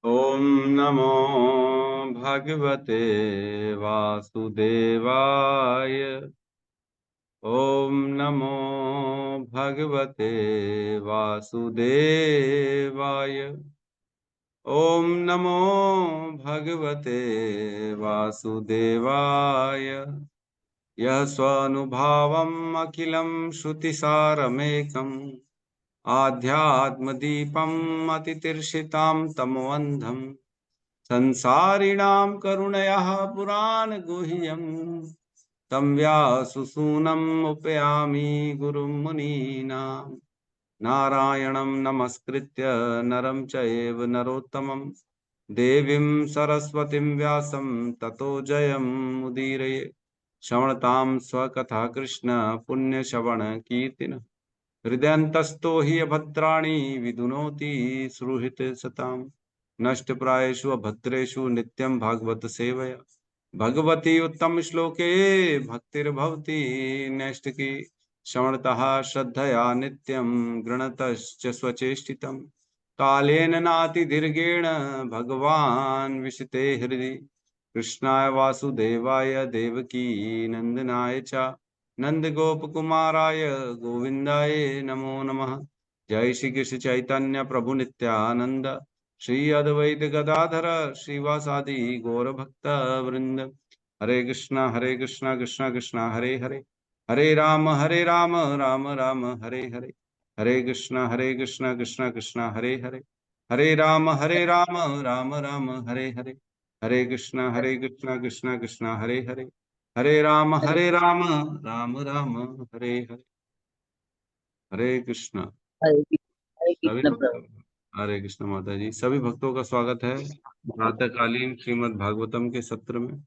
ओम नमो भगवते वासुदेवाय। ओम नमो भगवते वासुदेवाय। ओम नमो भगवते वासुदेवाय। यः स्वानुभावम् अखिलं श्रुतिसारमेकम् आध्यात्मदीपम् अतितीर्षितां तमोऽन्धम् संसारिणां करुणयाः पुराणगुह्यम् तं व्याससूनम् उपयामि गुरुं मुनीनाम्। नारायणं नमस्कृत्य नरं चैव नरोत्तमं देवीं सरस्वतीं व्यासं ततो जयमुदीरये। श्रवणतां स्वकथा कृष्ण पुण्यश्रवण कीर्तिन हृदयन्तस्तो हि अभद्राणि विदुनोति सुहृत् सताम्। नष्टप्रायेषु अभद्रेषु नित्यं भागवत सेवया भगवती उत्तम श्लोके भक्तिर्भवति नैष्टिकी। श्रवणतः श्रद्धया नित्यं गृणतश्च स्वचेष्टितम्। कालेन नातिदीर्घेण भगवान् विशते हृदि कृष्णाय वासुदेवाय देवकी नंदनाय च नंद गोप कुमाराय गोविंदाय नमो नमः। जय श्री कृष्ण चैतन्य प्रभु नित्यानंद श्री अद्वैत गदाधर श्रीवासादि गौर भक्त वृंद। हरे कृष्णा कृष्णा कृष्णा हरे हरे हरे राम राम राम हरे हरे। हरे कृष्णा कृष्णा कृष्णा हरे हरे हरे राम राम राम हरे हरे। हरे कृष्णा कृष्णा कृष्णा हरे हरे हरे राम हरे राम राम हरे हरे। हरे कृष्णा। हरे सभी कृष्ण प्रभु। हरे कृष्ण माता जी, सभी भक्तों का स्वागत है प्रातःकालीन श्रीमद् भागवतम के सत्र में।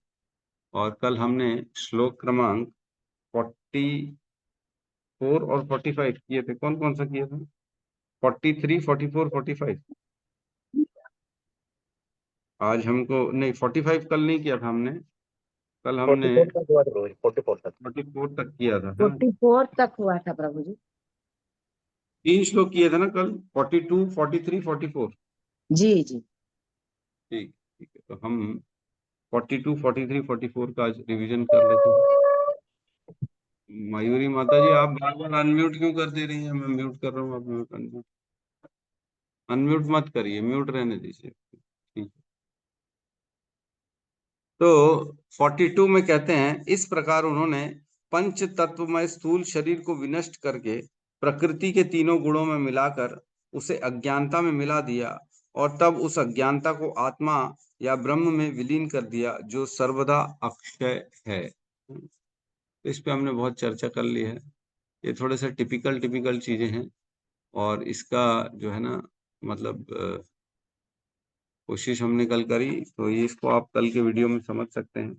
और कल हमने श्लोक क्रमांक 44 और 45 किए थे। कौन कौन सा किए थे? 43, 44, 45। आज हमको नहीं, 45 कल नहीं किया था हमने। कल हमने 44 तक हुआ था प्रभु जी, 44 तक। 44 तक किया था, है ना? 44 तक हुआ था प्रभु जी। 3 श्लोक किए थे ना कल, 42, 43, 44। जी जी। ठीक ठीक है, तो हम 42, 43, 44 का आज रिवीजन कर लेते हैं। मयूरी माता जी, आप बार बार अनम्यूट क्यों कर दे रही हैं? मैं म्यूट कर रहा हूँ, आप म्यूट अनम्यूट अनम्यूट मत करिए, म्यूट रहने दीजिए। ठीक है। तो 42 में कहते हैं, इस प्रकार उन्होंने पंच तत्वमय स्थूल शरीर को विनष्ट करके प्रकृति के तीनों गुणों में मिलाकर उसे अज्ञानता में मिला दिया और तब उस अज्ञानता को आत्मा या ब्रह्म में विलीन कर दिया जो सर्वदा अक्षय है। इस पे हमने बहुत चर्चा कर ली है। ये थोड़े से टिपिकल टिपिकल चीजें हैं और इसका जो है ना, मतलब कोशिश हमने कल करी, तो ये इसको आप कल के वीडियो में समझ सकते हैं।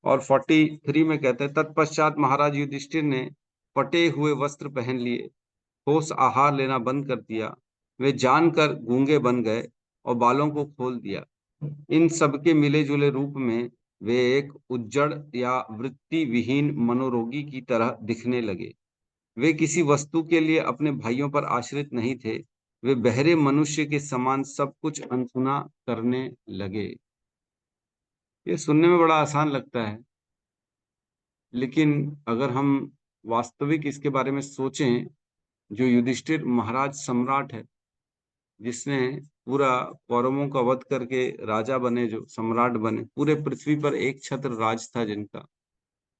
और 43 में कहते हैं, तत्पश्चात महाराज युधिष्ठिर ने फटे हुए वस्त्र पहन लिए, ठोस आहार लेना बंद कर दिया, वे जानकर गूंगे बन गए और बालों को खोल दिया। इन सबके मिले जुले रूप में वे एक उज्जड़ या वृत्ति विहीन मनोरोगी की तरह दिखने लगे। वे किसी वस्तु के लिए अपने भाइयों पर आश्रित नहीं थे। वे बहरे मनुष्य के समान सब कुछ अनसुना करने लगे। ये सुनने में बड़ा आसान लगता है, लेकिन अगर हम वास्तविक इसके बारे में सोचें, जो युधिष्ठिर महाराज सम्राट है, जिसने पूरा कौरवों का वध करके राजा बने, जो सम्राट बने, पूरे पृथ्वी पर एक छत्र राज था जिनका,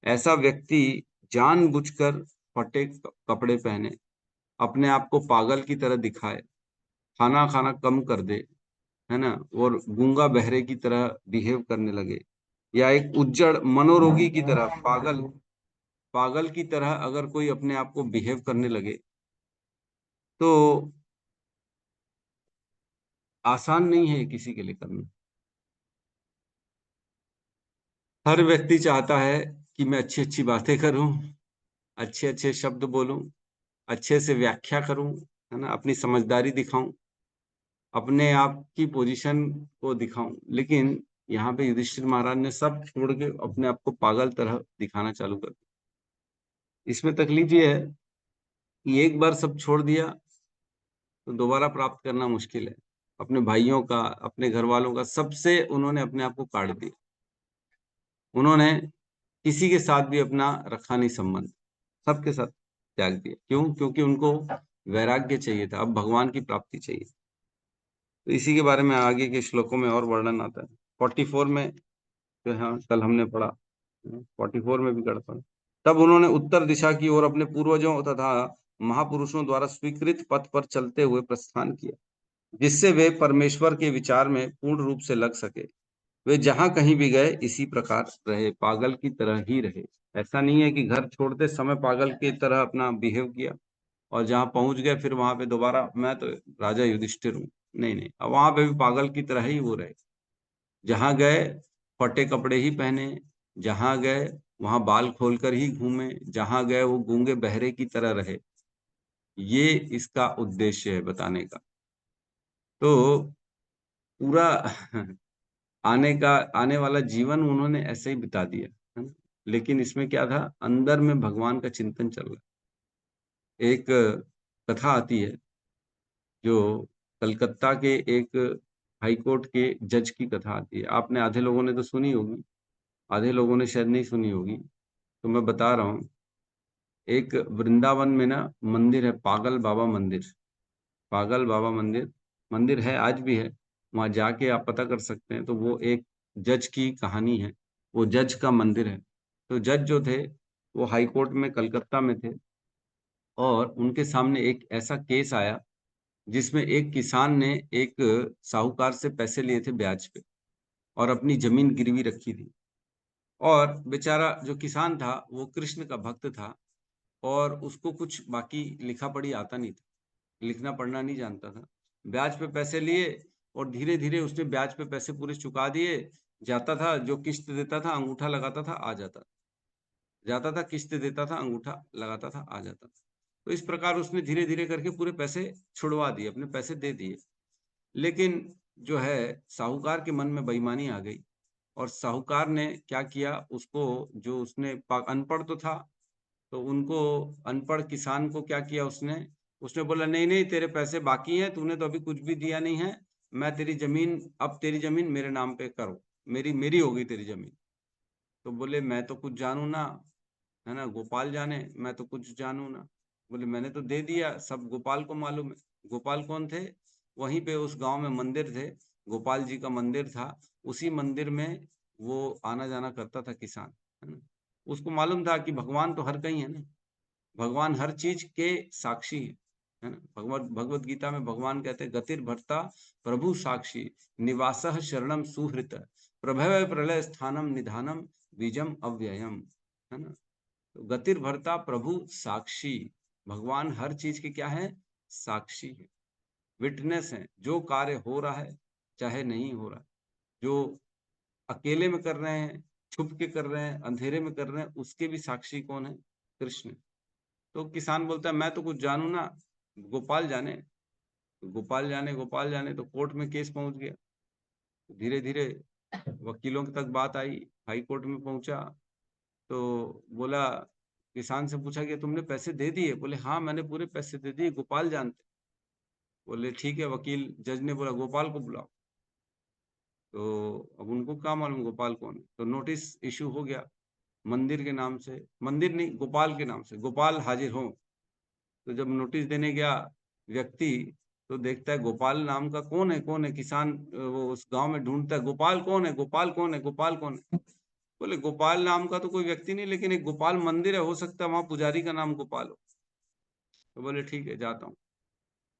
ऐसा व्यक्ति जानबूझकर फटे कपड़े पहने, अपने आप को पागल की तरह दिखाए, खाना खाना कम कर दे, है ना, और गूंगा बहरे की तरह बिहेव करने लगे, या एक उज्जड़ मनोरोगी की तरह, पागल पागल की तरह अगर कोई अपने आप को बिहेव करने लगे, तो आसान नहीं है किसी के लिए करना। हर व्यक्ति चाहता है कि मैं अच्छी अच्छी बातें करूं, अच्छे अच्छे शब्द बोलूं, अच्छे से व्याख्या करूं, है ना, अपनी समझदारी दिखाऊं, अपने आप की पोजीशन को दिखाऊं। लेकिन यहाँ पे युधिष्ठिर महाराज ने सब छोड़ के अपने आप को पागल तरह दिखाना चालू कर दिया। इसमें तकलीफ ये है कि एक बार सब छोड़ दिया तो दोबारा प्राप्त करना मुश्किल है। अपने भाइयों का, अपने घर वालों का, सबसे उन्होंने अपने आप को काट दिया। उन्होंने किसी के साथ भी अपना रखा नहीं संबंध, सबके साथ त्याग दिया। क्यों? क्योंकि उनको वैराग्य चाहिए था, अब भगवान की प्राप्ति चाहिए। तो इसी के बारे में आगे के श्लोकों में और वर्णन आता है। 44 में जो है कल हमने पढ़ा, 44 में भी पढ़ा। तब उन्होंने उत्तर दिशा की ओर अपने पूर्वजों तथा महापुरुषों द्वारा स्वीकृत पथ पर चलते हुए प्रस्थान किया, जिससे वे परमेश्वर के विचार में पूर्ण रूप से लग सके। वे जहां कहीं भी गए इसी प्रकार रहे, पागल की तरह ही रहे। ऐसा नहीं है कि घर छोड़ते समय पागल की तरह अपना बिहेव किया और जहां पहुंच गए फिर वहां पे दोबारा मैं तो राजा युधिष्ठिर हूँ। नहीं नहीं, अब वहां पे भी पागल की तरह ही वो रहे। जहां गए फटे कपड़े ही पहने, जहां गए वहां बाल खोलकर ही घूमे, जहां गए वो गूंगे बहरे की तरह रहे। ये इसका उद्देश्य है बताने का। तो पूरा आने वाला जीवन उन्होंने ऐसे ही बिता दिया, है ना? लेकिन इसमें क्या था, अंदर में भगवान का चिंतन चल रहा। एक कथा आती है जो कलकत्ता के एक हाई कोर्ट के जज की कथा आती है। आपने आधे लोगों ने तो सुनी होगी, आधे लोगों ने शायद नहीं सुनी होगी, तो मैं बता रहा हूँ। एक वृंदावन में ना मंदिर है, पागल बाबा मंदिर। पागल बाबा मंदिर, मंदिर है, आज भी है। वहां जाके आप पता कर सकते हैं। तो वो एक जज की कहानी है, वो जज का मंदिर है। तो जज जो थे वो हाई कोर्ट में कलकत्ता में थे, और उनके सामने एक ऐसा केस आया जिसमें एक किसान ने एक साहूकार से पैसे लिए थे ब्याज पे, और अपनी जमीन गिरवी रखी थी। और बेचारा जो किसान था वो कृष्ण का भक्त था, और उसको कुछ बाकी लिखा पढ़ी आता नहीं था, लिखना पढ़ना नहीं जानता था। ब्याज पे पैसे लिए और धीरे धीरे उसने ब्याज पे पैसे पूरे चुका दिए। जाता था, जो किस्त देता था अंगूठा लगाता था, आ जाता। जाता था, किस्त देता था, अंगूठा लगाता था, आ जाता था। तो इस प्रकार उसने धीरे धीरे करके पूरे पैसे छुड़वा दिए, अपने पैसे दे दिए। लेकिन जो है साहूकार के मन में बेईमानी आ गई, और साहूकार ने क्या किया, उसको जो उसने अनपढ़ तो था, तो उनको अनपढ़ किसान को क्या किया उसने, उसने बोला नहीं नहीं तेरे पैसे बाकी हैं, तूने तो अभी कुछ भी दिया नहीं है। मैं तेरी जमीन, अब तेरी जमीन मेरे नाम पे करो, मेरी मेरी होगी तेरी जमीन। तो बोले मैं तो कुछ जानू ना, है ना, गोपाल जाने, मैं तो कुछ जानू ना। बोले मैंने तो दे दिया, सब गोपाल को मालूम है। गोपाल कौन थे? वहीं पे उस गांव में मंदिर थे, गोपाल जी का मंदिर था। उसी मंदिर में वो आना जाना करता था किसान, है ना। उसको मालूम था कि भगवान तो हर कहीं है ना, भगवान हर चीज के साक्षी है ना। भगवत गीता में भगवान कहते हैं गतिर भर्ता प्रभु साक्षी, निवासः शरणम सुहृत, प्रभव प्रलय स्थानम निधानम बीजम अव्ययम, है ना। तो गतिर भरता प्रभु साक्षी, भगवान हर चीज के क्या है, साक्षी है, विटनेस है। जो कार्य हो रहा है चाहे नहीं हो रहा, जो अकेले में कर रहे हैं, छुप के कर रहे हैं, अंधेरे में कर रहे हैं, उसके भी साक्षी कौन है, कृष्ण। तो किसान बोलता है मैं तो कुछ जानू ना, गोपाल जाने। तो गोपाल जाने, गोपाल जाने, तो कोर्ट में केस पहुंच गया। धीरे धीरे वकीलों तक बात आई, हाई कोर्ट में पहुंचा। तो बोला, किसान से पूछा कि तुमने पैसे दे दिए? बोले हाँ मैंने पूरे पैसे दे दिए, गोपाल जानते। बोले ठीक है, वकील जज ने बोला गोपाल को बुलाओ। तो अब उनको क्या मालूम गोपाल कौन है, तो नोटिस इशू हो गया मंदिर के नाम से, मंदिर नहीं गोपाल के नाम से, गोपाल हाजिर हो। तो जब नोटिस देने गया व्यक्ति, तो देखता है गोपाल नाम का कौन है, कौन है। किसान वो उस गांव में ढूंढता है गोपाल कौन है, गोपाल कौन है, गोपाल कौन है। बोले गोपाल नाम का तो कोई व्यक्ति नहीं, लेकिन एक गोपाल मंदिर है, हो सकता है वहां पुजारी का नाम गोपाल हो। तो बोले ठीक है जाता हूँ।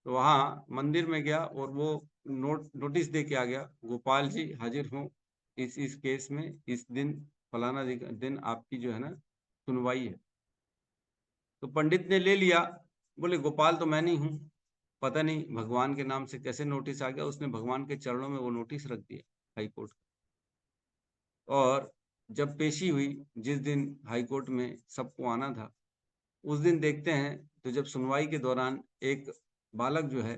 तो वहां मंदिर में गया और वो नोटिस दे के आ गया, गोपाल जी हाजिर हो, इस केस में इस दिन फलाना दिन आपकी जो है ना सुनवाई है। तो पंडित ने ले लिया, बोले गोपाल तो मैं नहीं हूँ। पता नहीं भगवान के नाम से कैसे नोटिस आ गया, उसने भगवान के चरणों में वो नोटिस रख दिया, हाई कोर्ट। और जब पेशी हुई, जिस दिन हाई कोर्ट में सबको आना था, उस दिन देखते हैं तो जब सुनवाई के दौरान एक बालक जो है,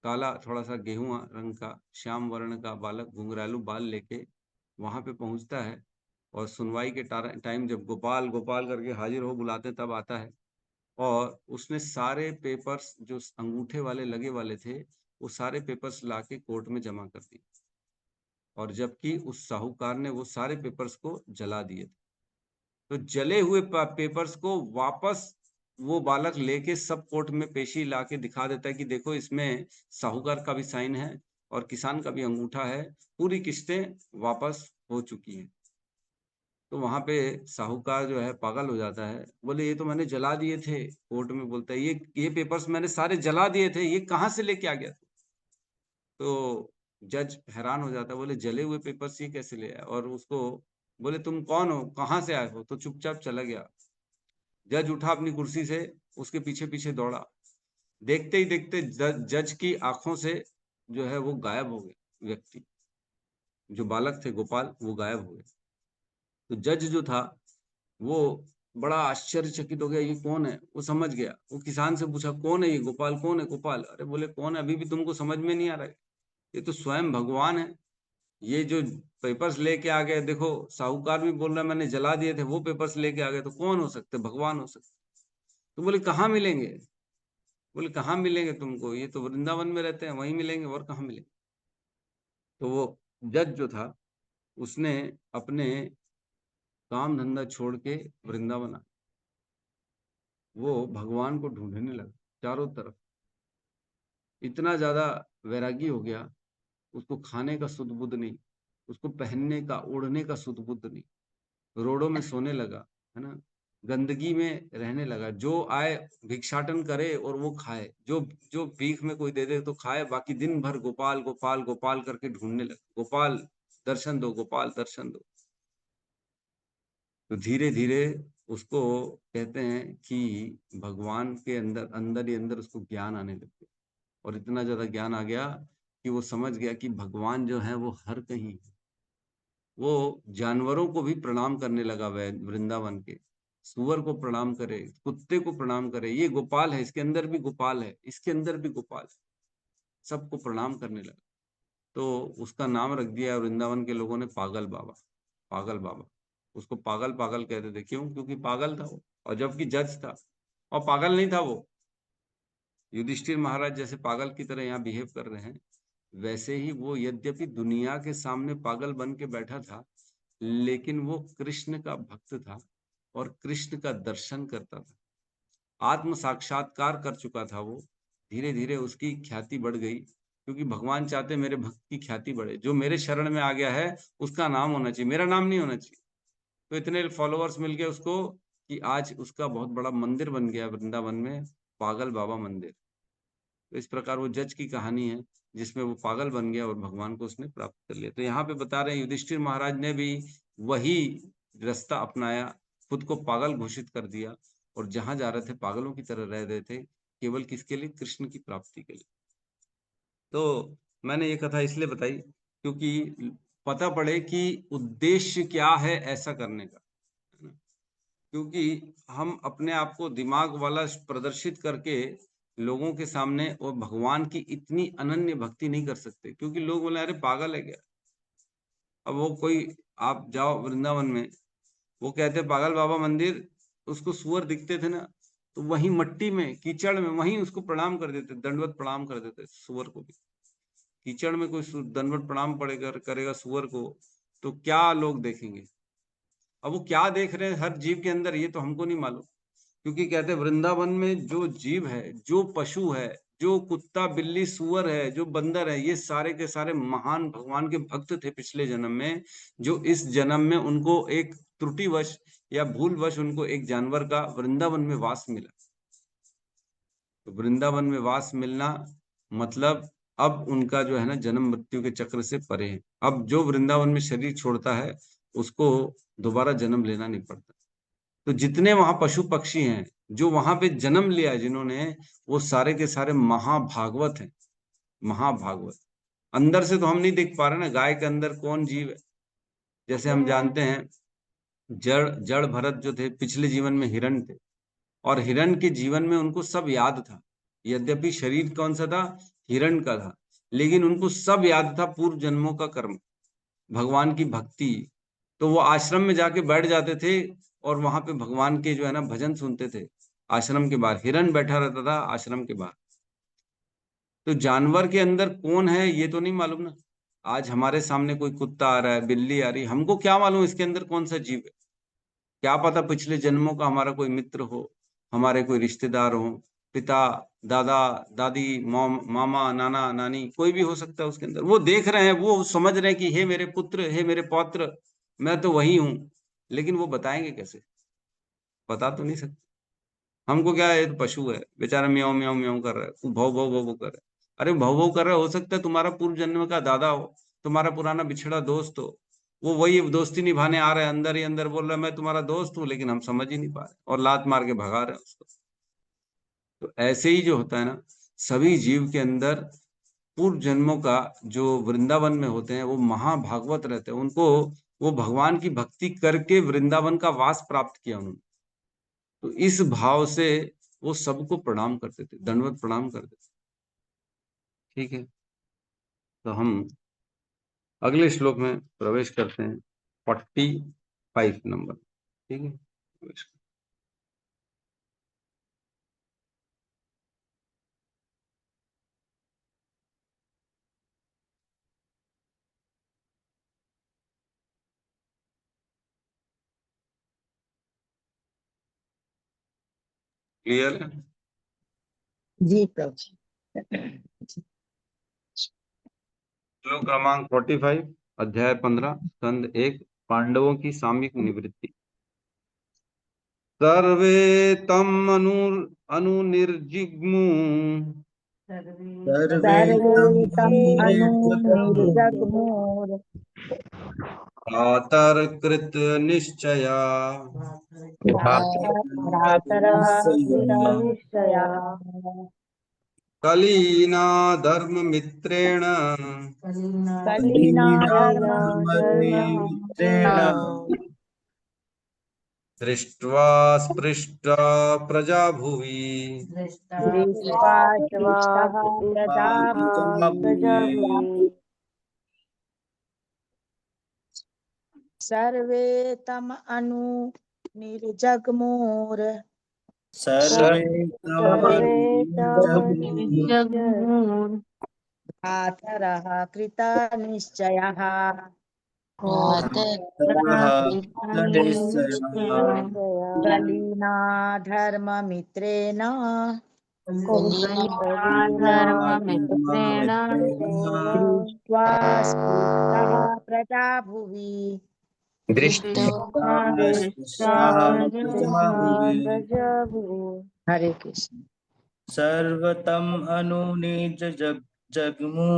काला थोड़ा सा गेहुआ रंग का श्याम वर्ण का बालक घुंघरालू बाल लेके वहां पे पहुंचता है। और सुनवाई के टाइम जब गोपाल गोपाल करके हाजिर हो बुलाते तब आता है। और उसने सारे पेपर्स जो अंगूठे वाले लगे वाले थे वो सारे पेपर्स लाके कोर्ट में जमा कर दिए, और जबकि उस साहूकार ने वो सारे पेपर्स को जला दिए थे। तो जले हुए पेपर्स को वापस वो बालक लेके सब कोर्ट में पेशी लाके दिखा देता है कि देखो इसमें साहूकार का भी साइन है और किसान का भी अंगूठा है, पूरी किस्तें वापस हो चुकी हैं। तो वहां पे साहूकार जो है पागल हो जाता है, बोले ये तो मैंने जला दिए थे। कोर्ट में बोलता है ये पेपर्स मैंने सारे जला दिए थे, ये कहाँ से लेके आ गया? तो जज हैरान हो जाता है, बोले जले हुए पेपर्स ये कैसे ले आया? और उसको बोले तुम कौन हो, कहाँ से आए हो? तो चुपचाप चला गया। जज उठा अपनी कुर्सी से, उसके पीछे पीछे दौड़ा। देखते ही देखते जज की आंखों से जो है वो गायब हो गए व्यक्ति, जो बालक थे गोपाल, वो गायब हो गए। तो जज जो था वो बड़ा आश्चर्यचकित हो गया, ये कौन है? वो समझ गया। वो किसान से पूछा कौन है ये गोपाल, कौन है गोपाल? अरे बोले कौन है, अभी भी तुमको समझ में नहीं आ रहा है? ये तो स्वयं भगवान है। ये जो पेपर्स लेके आ गए, देखो साहूकार भी बोल रहा है मैंने जला दिए थे, वो पेपर्स लेके आ गए, तो कौन हो सकते? भगवान हो सकते। तो बोले कहाँ मिलेंगे? बोले कहाँ मिलेंगे तुमको, ये तो वृंदावन में रहते हैं, वहीं मिलेंगे, और कहाँ मिलेंगे? तो वो जज जो था उसने अपने काम धंधा छोड़ के वृंदावन आ, वो भगवान को ढूंढने लगा चारों तरफ। इतना ज्यादा वैरागी हो गया, उसको खाने का सुध बुध नहीं, उसको पहनने का ओढ़ने का सुध बुध नहीं। रोडों में सोने लगा, है ना, गंदगी में रहने लगा। जो आए भिक्षाटन करे और वो खाए, जो जो भीख में कोई दे दे तो खाए, बाकी दिन भर गोपाल गोपाल गोपाल करके ढूंढने लगा, गोपाल दर्शन दो, गोपाल दर्शन दो। तो धीरे धीरे उसको कहते हैं कि भगवान के अंदर अंदर ही अंदर उसको ज्ञान आने लग गया, और इतना ज्यादा ज्ञान आ गया कि वो समझ गया कि भगवान जो है वो हर कहीं है। वो जानवरों को भी प्रणाम करने लगा, वृंदावन के सुअर को प्रणाम करे, कुत्ते को प्रणाम करे, ये गोपाल है, इसके अंदर भी गोपाल है, इसके अंदर भी गोपाल है, सबको प्रणाम करने लगा। तो उसका नाम रख दिया वृंदावन के लोगों ने पागल बाबा। पागल बाबा, उसको पागल पागल कहते थे, क्यों? क्योंकि पागल था वो, और जबकि जज था। और पागल नहीं था वो, युधिष्ठिर महाराज जैसे पागल की तरह यहाँ बिहेव कर रहे हैं, वैसे ही वो यद्यपि दुनिया के सामने पागल बन के बैठा था, लेकिन वो कृष्ण का भक्त था और कृष्ण का दर्शन करता था। आत्म साक्षात्कार कर चुका था वो। धीरे धीरे उसकी ख्याति बढ़ गई, क्योंकि भगवान चाहते मेरे भक्त की ख्याति बढ़े। जो मेरे शरण में आ गया है उसका नाम होना चाहिए, मेरा नाम नहीं होना चाहिए। तो इतने फॉलोअर्स मिल गए उसको कि आज उसका बहुत बड़ा मंदिर बन गया वृंदावन में, पागल बाबा मंदिर। तो इस प्रकार वो जज की कहानी है, जिसमें वो पागल बन गया और भगवान को उसने प्राप्त कर लिया। तो यहाँ पे बता रहे हैं युधिष्ठिर महाराज ने भी वही रास्ता अपनाया, खुद को पागल घोषित कर दिया, और जहां जा रहे थे पागलों की तरह रह रहे थे, केवल किसके लिए? कृष्ण की प्राप्ति के लिए। तो मैंने ये कथा इसलिए बताई क्योंकि पता पड़े कि उद्देश्य क्या है ऐसा करने का, है ना? क्योंकि हम अपने आप को दिमाग वाला प्रदर्शित करके लोगों के सामने और भगवान की इतनी अनन्य भक्ति नहीं कर सकते, क्योंकि लोग बोले अरे पागल है क्या? अब वो कोई, आप जाओ वृंदावन में, वो कहते पागल बाबा मंदिर, उसको सुअर दिखते थे ना, तो वहीं मट्टी में कीचड़ में वहीं उसको प्रणाम कर देते, दंडवत प्रणाम कर देते सुअर को भी। कीचड़ में कोई दंडवत प्रणाम पड़ेगा करेगा सुअर को, तो क्या लोग देखेंगे? अब वो क्या देख रहे हैं हर जीव के अंदर, ये तो हमको नहीं मालूम। क्योंकि कहते हैं वृंदावन में जो जीव है, जो पशु है, जो कुत्ता बिल्ली सूअर है, जो बंदर है, ये सारे के सारे महान भगवान के भक्त थे पिछले जन्म में, जो इस जन्म में उनको एक त्रुटिवश या भूलवश उनको एक जानवर का वृंदावन में वास मिला। तो वृंदावन में वास मिलना मतलब अब उनका जो है ना जन्म मृत्यु के चक्र से परे है। अब जो वृंदावन में शरीर छोड़ता है उसको दोबारा जन्म लेना नहीं पड़ता। तो जितने वहां पशु पक्षी हैं जो वहां पे जन्म लिया है जिन्होंने, वो सारे के सारे महाभागवत हैं। महाभागवत अंदर से तो हम नहीं देख पा रहे ना, गाय के अंदर कौन जीव है। जैसे हम जानते हैं जड़ जड़ भरत जो थे पिछले जीवन में हिरण थे, और हिरण के जीवन में उनको सब याद था। यद्यपि शरीर कौन सा था? हिरण का था, लेकिन उनको सब याद था पूर्व जन्मों का कर्म, भगवान की भक्ति। तो वो आश्रम में जाके बैठ जाते थे और वहां पे भगवान के जो है ना भजन सुनते थे। आश्रम के बाहर हिरण बैठा रहता था, आश्रम के बाहर। तो जानवर के अंदर कौन है ये तो नहीं मालूम ना। आज हमारे सामने कोई कुत्ता आ रहा है, बिल्ली आ रही है, हमको क्या मालूम इसके अंदर कौन सा जीव है। क्या पता पिछले जन्मों का हमारा कोई मित्र हो, हमारे कोई रिश्तेदार हो, पिता, दादा, दादी, मामा, नाना, नानी, कोई भी हो सकता है उसके अंदर। वो देख रहे हैं, वो समझ रहे हैं कि हे मेरे पुत्र, हे मेरे पौत्र, मैं तो वही हूं। लेकिन वो बताएंगे कैसे? बता तो नहीं सकते। हमको क्या है, ये तो पशु है बेचारा, म्याऊं म्याऊं म्याऊं कर रहा है, भौ भौ भौ भौ कर रहा है। अरे भौ भौ कर रहा है, हो सकता है तुम्हारा पूर्व जन्म का दादा हो, तुम्हारा पुराना बिछड़ा दोस्त हो। वो वही दोस्ती निभाने आ रहा है, अंदर ही अंदर बोल रहा है मैं तुम्हारा दोस्त हूँ, लेकिन हम समझ ही नहीं पा रहे और लात मार के भगा रहे हैं उसको। तो ऐसे ही जो होता है ना, सभी जीव के अंदर पूर्व जन्मों का जो वृंदावन में होते हैं वो महाभागवत रहते हैं। उनको वो भगवान की भक्ति करके वृंदावन का वास प्राप्त किया उन्होंने। तो इस भाव से वो सबको प्रणाम करते थे, दंडवत प्रणाम करते थे। ठीक है, तो हम अगले श्लोक में प्रवेश करते हैं, 45 नंबर। ठीक है, क्लियर है? जी प्रभु। श्लोक क्रमांक 45, अध्याय 15, स्कंद 1, पांडवों की सामयिक निवृत्ति। सर्वे तम अनुनिर्जिग्मु सर्वे तम अनु निर्जग्मुर प्रातर्कृत निश्चया भ्रातरः कृतनिश्चया कलीना धर्म मित्रेण कलीना धर्ममित्रेण दृष्ट्वा स्पृष्टा प्रजा भुवि दृष्ट्वा स्पृष्टः प्रजाभूः सर्वे तम अनु निर्जग्मुर सर्वे जगमुन् भ्रातरः कृतनिश्चयः कलीना धर्ममित्रेण धर्ममित्रेण दृष्ट्वा स्पृष्टः प्रजाभुवि हरे कृष्ण। सर्वतम अनुनिज जगमु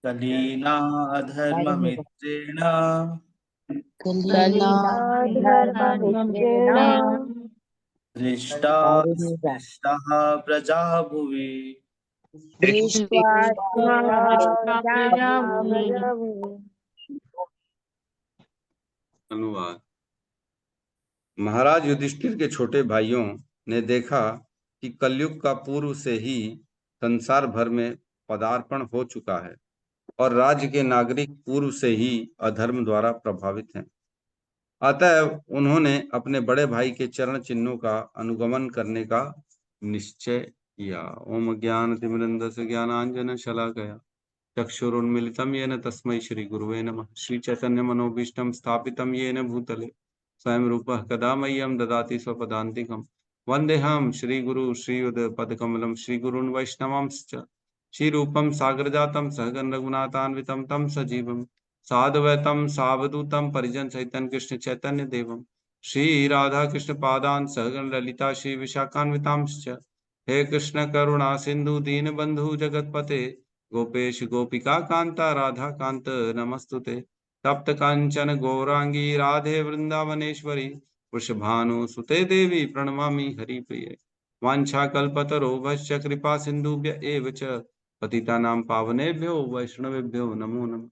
कलीना अधर्ममित्रेण दृष्टा स्पृष्टः प्रजा भुवि अनुवाद। महाराज युधिष्ठिर के छोटे भाइयों ने देखा कि कलयुग का पूर्व से ही संसार भर में पदार्पण हो चुका है और राज्य के नागरिक पूर्व से ही अधर्म द्वारा प्रभावित हैं। अतः उन्होंने अपने बड़े भाई के चरण चिन्हों का अनुगमन करने का निश्चय किया। ओम ज्ञानतिमिरन्धस्य ज्ञानांजन शलाकया चक्षुरुन्मीलितं येन तस्मै श्री गुरुवे नमः। श्री चैतन्य मनोभीष्टं स्थापितं येन भूतले स्वयं रूपः कदा मह्यं ददाति स्वपदान्तिकं। वन्देऽहं श्रीगुरु श्रीयुतपदकमलं श्रीगुरून् वैष्णवांश्च श्रीरूपं सागरजातं सहगण रघुनाथान्वितं तं सजीवं साद्वैतं सावधूतं परिजन सहितं कृष्ण चैतन्य देवं श्री राधा कृष्ण पादान् सहगण ललिता श्री विशाखान्वितांश्च। हे कृष्ण करुणा सिंधु दीनबंधु जगतपते गोपेश गोपिका कांता राधा कांत नमस्तुते। तप्त कांचन गौरांगी राधे वृंदावनेश्वरी वृषभानुसुते देवी प्रणमामि हरिप्रिये। वाञ्छाकल्पतरुभ्यश्च कृपा सिन्धुभ्य एव च पतितानां पावनेभ्यो वैष्णवेभ्यो नमो नमः।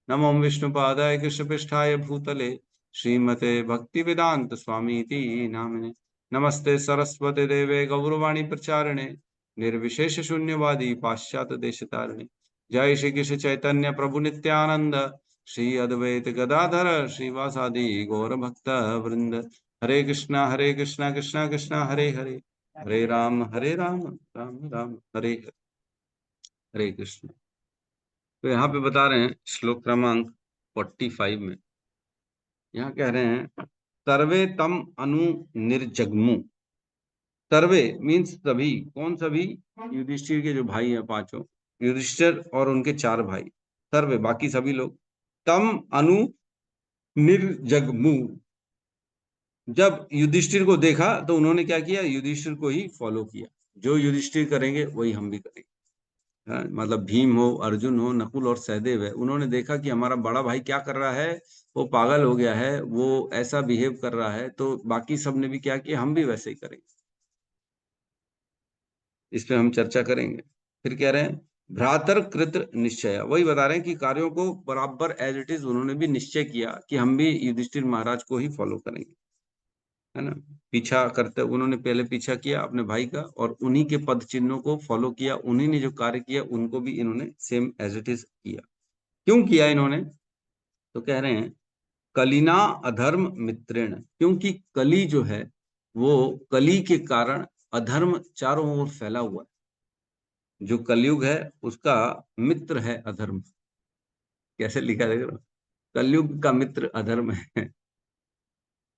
नमो विष्णुपादाय कृष्णपृष्ठाय भूतले श्रीमते भक्तिवेदांत स्वामी इति नामिने। नमस्ते सरस्वते देवे गौरवाणी प्रचारिणे निर्विशेष शून्यवादी पाश्चात्य देश तारिणी। जय श्री कृष्ण चैतन्य प्रभु नित्यानंद, श्री अद्वैत गदाधर श्रीवासादि गौर भक्त वृंद। हरे कृष्णा कृष्णा कृष्णा हरे हरे, हरे राम राम राम हरे हरे। हरे कृष्ण। तो यहाँ पे बता रहे हैं श्लोक क्रमांक 45 में, यहाँ कह रहे हैं सर्वे तम अनु निर्जग्मु। सर्वे मीन्स सभी, कौन सभी? युधिष्ठिर के जो भाई हैं पांचों, युधिष्ठिर और उनके 4 भाई, सर्वे बाकी सभी लोग, तम अनु निर्जग्मु। जब युधिष्ठिर को देखा तो उन्होंने क्या किया? युधिष्ठिर को ही फॉलो किया। जो युधिष्ठिर करेंगे वही हम भी करेंगे। मतलब भीम हो, अर्जुन हो, नकुल और सहदेव है, उन्होंने देखा कि हमारा बड़ा भाई क्या कर रहा है, वो पागल हो गया है, वो ऐसा बिहेव कर रहा है, तो बाकी सब ने भी क्या किया, हम भी वैसे ही करेंगे। इस पे हम चर्चा करेंगे। फिर कह रहे हैं भ्रातर कृत निश्चय, वही बता रहे हैं कि कार्यों को बराबर एज इट इज उन्होंने भी निश्चय किया कि हम भी युधिष्ठिर महाराज को ही फॉलो करेंगे, है ना। पीछा करते, उन्होंने पहले पीछा किया अपने भाई का और उन्हीं के पद चिन्हों को फॉलो किया, उन्हीं ने जो कार्य किया उनको भी इन्होंने सेम एज इट इज किया। क्यों किया इन्होंने? तो कह रहे हैं कलिना अधर्म मित्रेण, क्योंकि कली जो है वो, कली के कारण अधर्म चारों ओर फैला हुआ है। जो कलयुग है उसका मित्र है अधर्म। कैसे लिखा देख रहे हो? कलयुग का मित्र अधर्म है।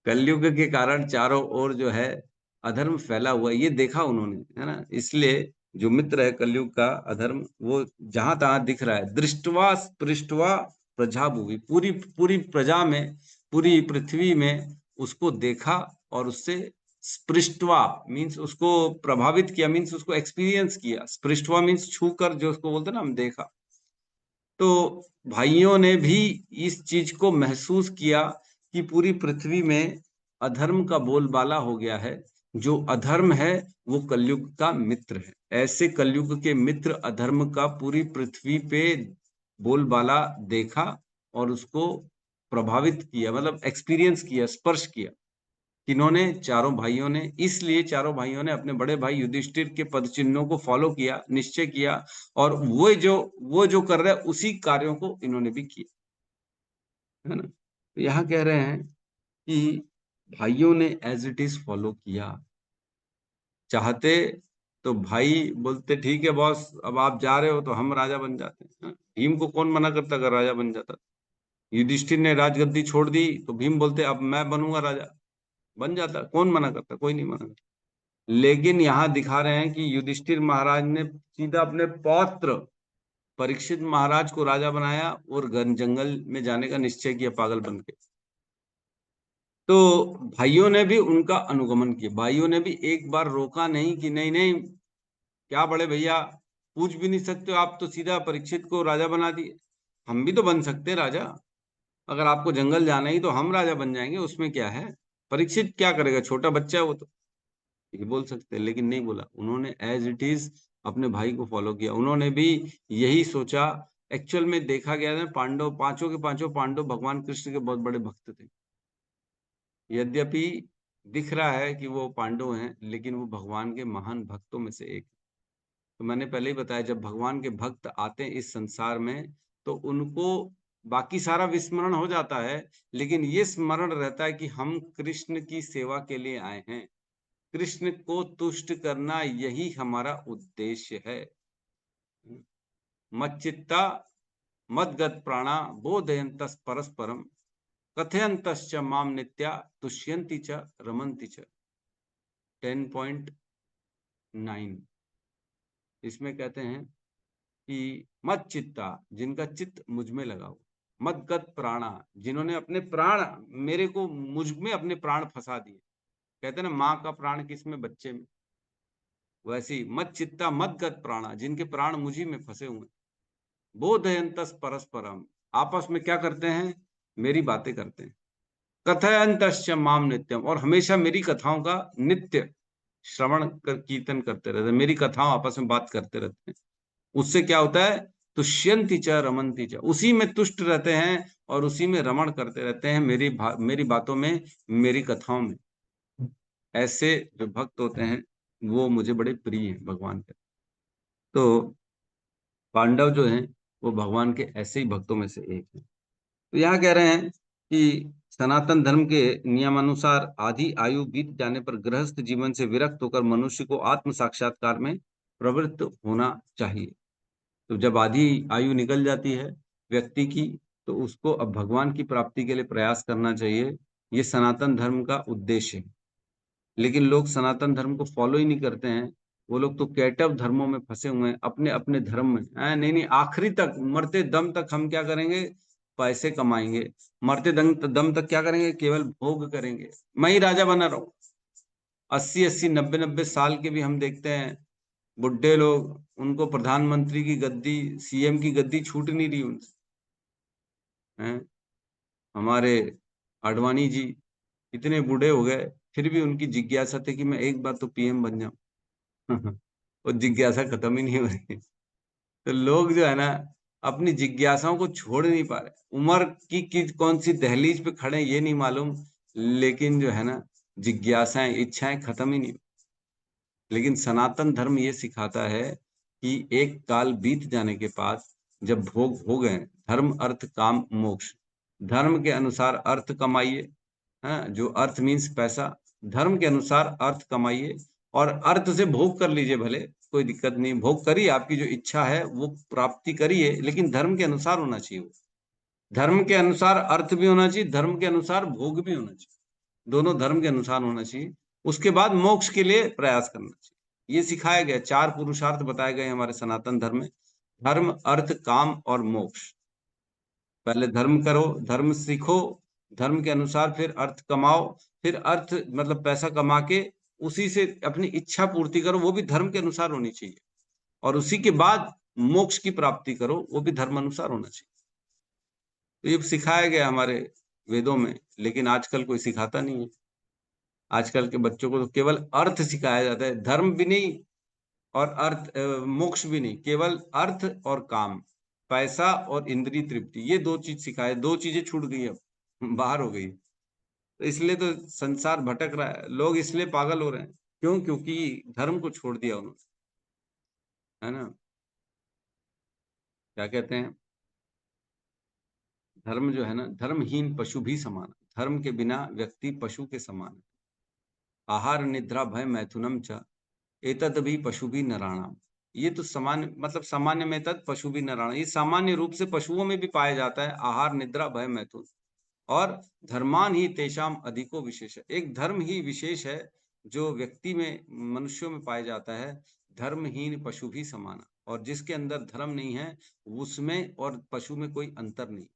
कलयुग के कारण चारों ओर जो है अधर्म फैला हुआ है, ये देखा उन्होंने, है ना। इसलिए जो मित्र है कलयुग का अधर्म, वो जहां तहां दिख रहा है। दृष्टवा स्पृष्टवा प्रजाभुवि, पूरी पूरी प्रजा में, पूरी पृथ्वी में उसको देखा और उससे स्पृष्टवा मीन्स उसको प्रभावित किया, मीन्स उसको एक्सपीरियंस किया। स्पृष्टवा मीन्स छूकर, जो उसको बोलते हैं ना हम, देखा। तो भाइयों ने भी इस चीज को महसूस किया कि पूरी पृथ्वी में अधर्म का बोलबाला हो गया है। जो अधर्म है वो कलयुग का मित्र है। ऐसे कलयुग के मित्र अधर्म का पूरी पृथ्वी पे बोलबाला देखा और उसको प्रभावित किया, मतलब एक्सपीरियंस किया, स्पर्श किया। किन्होंने? चारों भाइयों ने। इसलिए चारों भाइयों ने अपने बड़े भाई युधिष्ठिर के पद चिन्हों को फॉलो किया, निश्चय किया, और वो जो कर रहे हैं उसी कार्यों को इन्होंने भी किया, है ना। तो यहाँ कह रहे हैं कि भाइयों ने एज इट इज फॉलो किया। चाहते तो भाई बोलते ठीक है बॉस, अब आप जा रहे हो तो हम राजा बन जाते हैं। भीम को कौन मना करता अगर राजा बन जाता? युधिष्ठिर ने राजगद्दी छोड़ दी तो भीम बोलते अब मैं बनूंगा राजा, बन जाता। कौन मना करता? कोई नहीं मना करता। लेकिन यहाँ दिखा रहे हैं कि युधिष्ठिर महाराज ने सीधा अपने पौत्र परीक्षित महाराज को राजा बनाया और जंगल में जाने का निश्चय किया पागल बन के। तो भाइयों ने भी उनका अनुगमन किया। भाइयों ने भी एक बार रोका नहीं कि नहीं नहीं, क्या बड़े भैया, पूछ भी नहीं सकते हो आप, तो सीधा परीक्षित को राजा बना दिए। हम भी तो बन सकते हैं राजा, अगर आपको जंगल जाना ही तो हम राजा बन जाएंगे, उसमें क्या है। परीक्षित क्या करेगा, छोटा बच्चा है वो, तो ये बोल सकते हैं। लेकिन नहीं बोला, उन्होंने एज इट इज अपने भाई को फॉलो किया। उन्होंने भी यही सोचा। एक्चुअल में देखा गया था, पांडव, पांचों के पांचों पांडव भगवान कृष्ण के बहुत बड़े भक्त थे। यद्यपि दिख रहा है कि वो पांडव हैं, लेकिन वो भगवान के महान भक्तों में से एक। तो मैंने पहले ही बताया, जब भगवान के भक्त आते हैं इस संसार में तो उनको बाकी सारा विस्मरण हो जाता है, लेकिन ये स्मरण रहता है कि हम कृष्ण की सेवा के लिए आए हैं, कृष्ण को तुष्ट करना यही हमारा उद्देश्य है। मच्चित्ता मद्गत प्राणा बोधयन्तः परस्परम कथयन्तश्च माम नित्या तुष्यन्ति च रमन्ति च। 10.9 इसमें कहते हैं कि मत चित्ता, जिनका चित्त मुझ में लगा हो, मदगत प्राणा, जिन्होंने अपने प्राण मेरे को, मुझ में अपने प्राण फंसा दिए। कहते हैं ना माँ का प्राण किसमें? बच्चे में। वैसी मत चित्ता मदगत प्राणा, जिनके प्राण मुझी में फंसे हुए। बोधयन्तस परस्परम, आपस में क्या करते हैं? मेरी बातें करते हैं। कथयन्तश्च माम नित्यम, और हमेशा मेरी कथाओं का नित्य श्रवण कीर्तन करते रहते हैं, मेरी कथाओं आपस में बात करते रहते हैं। उससे क्या होता है? तुष्यन्ति च रमन्ति च, उसी में तुष्ट रहते हैं और उसी में रमण करते रहते हैं, मेरी बातों में, मेरी कथाओं में। ऐसे जो भक्त होते हैं वो मुझे बड़े प्रिय हैं भगवान के। तो पांडव जो हैं वो भगवान के ऐसे ही भक्तों में से एक हैं। तो यहाँ कह रहे हैं कि सनातन धर्म के नियमानुसार आधी आयु बीत जाने पर गृहस्थ जीवन से विरक्त होकर मनुष्य को आत्म साक्षात्कार में प्रवृत्त होना चाहिए। तो जब आधी आयु निकल जाती है व्यक्ति की, तो उसको अब भगवान की प्राप्ति के लिए प्रयास करना चाहिए। ये सनातन धर्म का उद्देश्य है। लेकिन लोग सनातन धर्म को फॉलो ही नहीं करते हैं। वो लोग तो कैटव धर्मों में फंसे हुए हैं, अपने अपने धर्म में। नहीं नहीं, आखिरी तक, मरते दम तक हम क्या करेंगे? पैसे कमाएंगे। मरते दम तक क्या करेंगे? केवल भोग करेंगे। मैं ही राजा बना रहा हूँ। 80-80, 90-90 साल के भी हम देखते हैं बुढ़े लोग, उनको प्रधानमंत्री की गद्दी, सीएम की गद्दी छूट नहीं रही उनसे। हैं? हमारे आडवाणी जी इतने बूढ़े हो गए, फिर भी उनकी जिज्ञासा थी कि मैं एक बार तो पीएम बन जाऊं। वो जिज्ञासा खत्म ही नहीं हो रही। तो लोग जो है ना, अपनी जिज्ञासाओं को छोड़ नहीं पा रहे। उम्र की कौन सी दहलीज पे खड़े हैं ये नहीं मालूम, लेकिन जो है ना, जिज्ञासाएं, इच्छाएं खत्म ही नहीं। लेकिन सनातन धर्म ये सिखाता है कि एक काल बीत जाने के बाद जब भोग हो गए, धर्म अर्थ काम मोक्ष, धर्म के अनुसार अर्थ कमाइए। हाँ, जो अर्थ मीन्स पैसा, धर्म के अनुसार अर्थ कमाइए और अर्थ से भोग कर लीजिए। भले कोई दिक्कत नहीं, भोग करिए, आपकी जो इच्छा है वो प्राप्ति करिए, लेकिन धर्म के अनुसार होना चाहिए। वो धर्म के अनुसार अर्थ भी होना चाहिए, धर्म के अनुसार भोग भी होना चाहिए। दोनों धर्म के अनुसार होना चाहिए। उसके बाद मोक्ष के लिए प्रयास करना चाहिए। ये सिखाया गया। 4 पुरुषार्थ बताए गए हमारे सनातन धर्म में: धर्म, अर्थ, काम और मोक्ष। पहले धर्म करो, धर्म सीखो, धर्म के अनुसार फिर अर्थ कमाओ, फिर अर्थ मतलब पैसा कमा के उसी से अपनी इच्छा पूर्ति करो, वो भी धर्म के अनुसार होनी चाहिए। और उसी के बाद मोक्ष की प्राप्ति करो, वो भी धर्म अनुसार होना चाहिए। तो ये सिखाया गया हमारे वेदों में, लेकिन आजकल कोई सिखाता नहीं है। आजकल के बच्चों को तो केवल अर्थ सिखाया जाता है, धर्म भी नहीं और अर्थ मोक्ष भी नहीं, केवल अर्थ और काम, पैसा और इंद्रिय तृप्ति, ये 2 चीज सिखाए। 2 चीजें छूट गई, अब बाहर हो गई। तो इसलिए तो संसार भटक रहा है, लोग इसलिए पागल हो रहे हैं। क्यों? क्योंकि धर्म को छोड़ दिया उन्होंने, है ना। क्या कहते हैं, धर्म जो है ना, धर्महीन पशु भी समान है। धर्म के बिना व्यक्ति पशु के समान है। आहार निद्रा भय मैथुनम च एतद भी पशु भी नराणाम। ये तो सामान्य, मतलब सामान्य में तद पशु भी नराणाम, ये सामान्य रूप से पशुओं में भी पाया जाता है। आहार निद्रा भय मैथुन, और धर्मान ही तेषाम अधिको विशेष है। एक धर्म ही विशेष है जो व्यक्ति में, मनुष्यों में पाया जाता है। धर्महीन पशु भी समान, और जिसके अंदर धर्म नहीं है उसमें और पशु में कोई अंतर नहीं।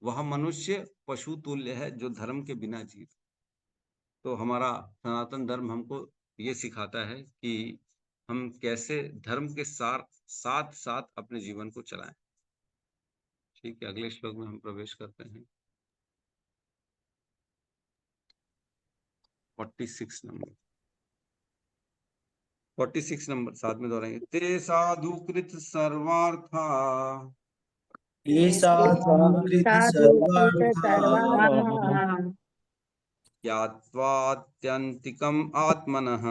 वह मनुष्य पशु तुल्य है जो धर्म के बिना जीव। तो हमारा सनातन धर्म हमको ये सिखाता है कि हम कैसे धर्म के साथ साथ अपने जीवन को चलाएं। ठीक है, अगले श्लोक में हम प्रवेश करते हैं। 46 नंबर, 46 नंबर साथ में दोहराएंगे। ते साधु कृत सर्वार्था ये साधुकृत साधुकृत सर्वार्था ज्ञात्वात्यन्तिकम् आत्मनः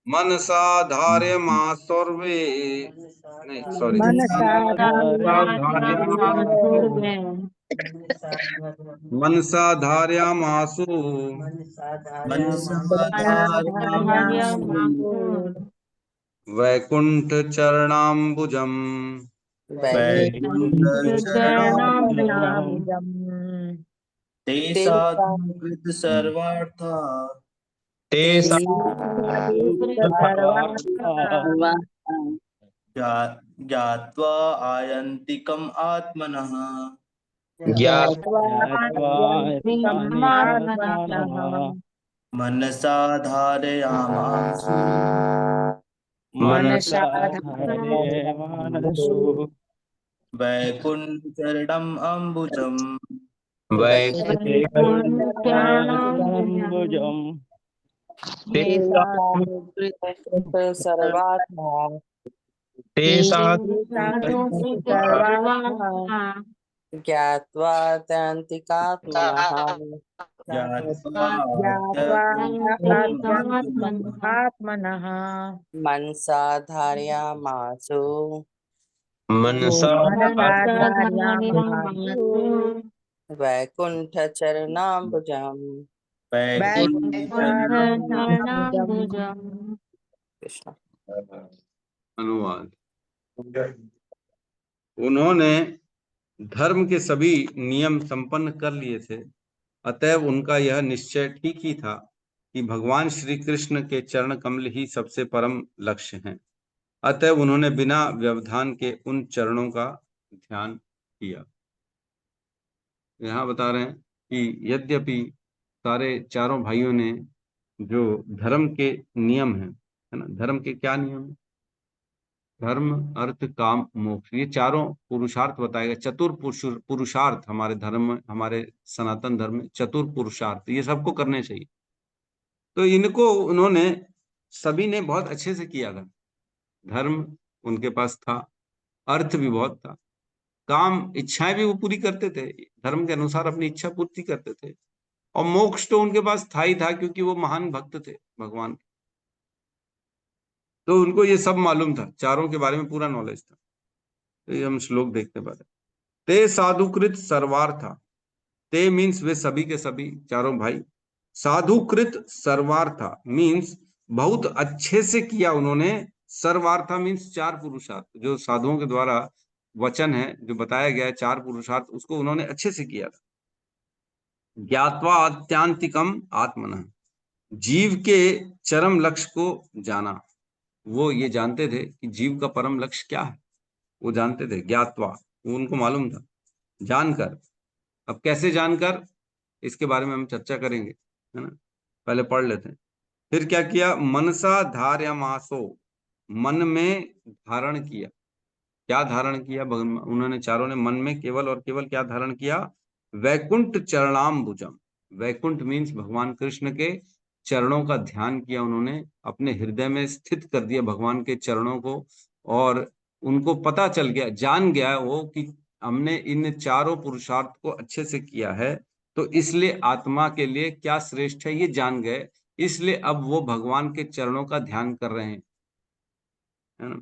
मनसा धारयामासुर्वे, नहीं सॉरी, मनसा धारयामासु वैकुंठ चरणाम्बुजम् ते साधुकृत सर्वार्था ज्ञात्वा आयन्तिकम् आत्मनः मनसा धारयामासु वैकुंठचरणम् अम्बुजम् ज्ञात्वा ज्ञात्वा ज्ञात्वा आत्मनः आत्मनः मनसा धारयामासु मनसा मनसा धारयामासु वैकुण्ठचरणाम्बुजम् वैकुण्ठचरणाम्बुजम्। कृष्ण। अनुवाद। उन्होंने धर्म के सभी नियम संपन्न कर लिए थे, अतएव उनका यह निश्चय ठीक ही था कि भगवान श्री कृष्ण के चरण कमल ही सबसे परम लक्ष्य हैं। अतएव उन्होंने बिना व्यवधान के उन चरणों का ध्यान किया। यहाँ बता रहे हैं कि यद्यपि सारे चारों भाइयों ने जो धर्म के नियम है ना, धर्म के क्या नियम है? धर्म अर्थ काम मोक्ष, ये चारों पुरुषार्थ बताएगा। चतुर पुरुषार्थ हमारे धर्म में, हमारे सनातन धर्म में चतुर पुरुषार्थ ये सबको करने चाहिए। तो इनको उन्होंने सभी ने बहुत अच्छे से किया था। धर्म उनके पास था, अर्थ भी बहुत था, काम इच्छाएं भी वो पूरी करते थे, धर्म के अनुसार अपनी इच्छा पूर्ति करते थे, और मोक्ष तो उनके पास था ही था क्योंकि वो महान भक्त थे भगवान के। तो उनको ये सब मालूम था, चारों के बारे में पूरा नॉलेज था। तो ये हम श्लोक देखते पाते। ते साधुकृत सर्वार्था, ते मीन्स वे सभी के सभी चारों भाई, साधुकृत सर्वार्था मीन्स बहुत अच्छे से किया उन्होंने, सर्वार्था मीन्स चार पुरुषार्थ, जो साधुओं के द्वारा वचन है जो बताया गया है चार पुरुषार्थ, उसको उन्होंने अच्छे से किया था। ज्ञात्वा आत्यांतिकम आत्मनः, जीव के चरम लक्ष्य को जाना। वो ये जानते थे कि जीव का परम लक्ष्य क्या है, वो जानते थे। ज्ञात्वा, वो उनको मालूम था, जानकर। अब कैसे जानकर, इसके बारे में हम चर्चा करेंगे, है ना। पहले पढ़ लेते हैं। फिर क्या किया? मनसा धार्यमासो, मन में धारण किया। क्या धारण किया? उन्होंने चारों ने मन में केवल और केवल क्या धारण किया? वैकुंठ चरणाम्बुजम। वैकुंठ मीन्स भगवान कृष्ण के चरणों का ध्यान किया उन्होंने, अपने हृदय में स्थित कर दिया भगवान के चरणों को, और उनको पता चल गया, जान गया वो कि हमने इन चारों पुरुषार्थ को अच्छे से किया है, तो इसलिए आत्मा के लिए क्या श्रेष्ठ है ये जान गए, इसलिए अब वो भगवान के चरणों का ध्यान कर रहे हैं, है ना।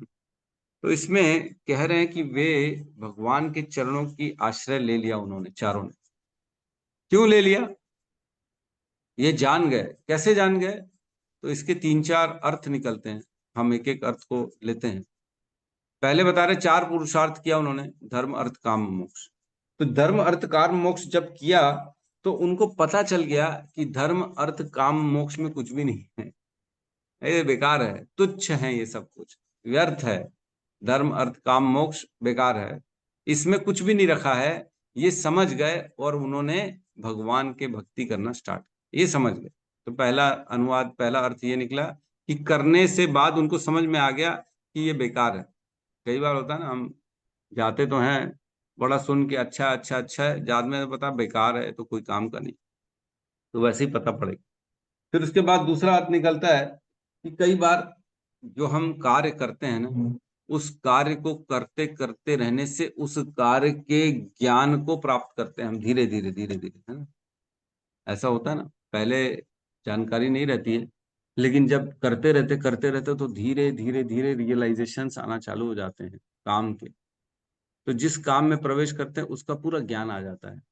तो इसमें कह रहे हैं कि वे भगवान के चरणों की आश्रय ले लिया उन्होंने, चारों ने। क्यों ले लिया? ये जान गए। कैसे जान गए? तो इसके तीन चार अर्थ निकलते हैं, हम एक एक अर्थ को लेते हैं। पहले बता रहे चार पुरुषार्थ किया उन्होंने, धर्म अर्थ काम मोक्ष। तो धर्म अर्थ काम मोक्ष जब किया तो उनको पता चल गया कि धर्म अर्थ काम मोक्ष में कुछ भी नहीं है, ये बेकार है, तुच्छ है, ये सब कुछ व्यर्थ है। धर्म अर्थ काम मोक्ष बेकार है, इसमें कुछ भी नहीं रखा है, ये समझ गए और उन्होंने भगवान के भक्ति करना स्टार्ट, ये समझ गए। तो पहला अनुवाद, पहला अर्थ ये निकला कि करने से बाद उनको समझ में आ गया कि ये बेकार है। कई बार होता है ना, हम जाते तो हैं, बड़ा सुन के अच्छा अच्छा अच्छा है, बाद में पता बेकार है, तो कोई काम का नहीं। तो वैसे ही पता पड़ेगा। फिर उसके बाद दूसरा अर्थ निकलता है कि कई बार जो हम कार्य करते हैं ना, उस कार्य को करते करते रहने से उस कार्य के ज्ञान को प्राप्त करते हैं हम, धीरे धीरे धीरे धीरे, है ना। ऐसा होता है ना, पहले जानकारी नहीं रहती है, लेकिन जब करते रहते तो धीरे धीरे धीरे रियलाइजेशंस आना चालू हो जाते हैं काम के। तो जिस काम में प्रवेश करते हैं उसका पूरा ज्ञान आ जाता है।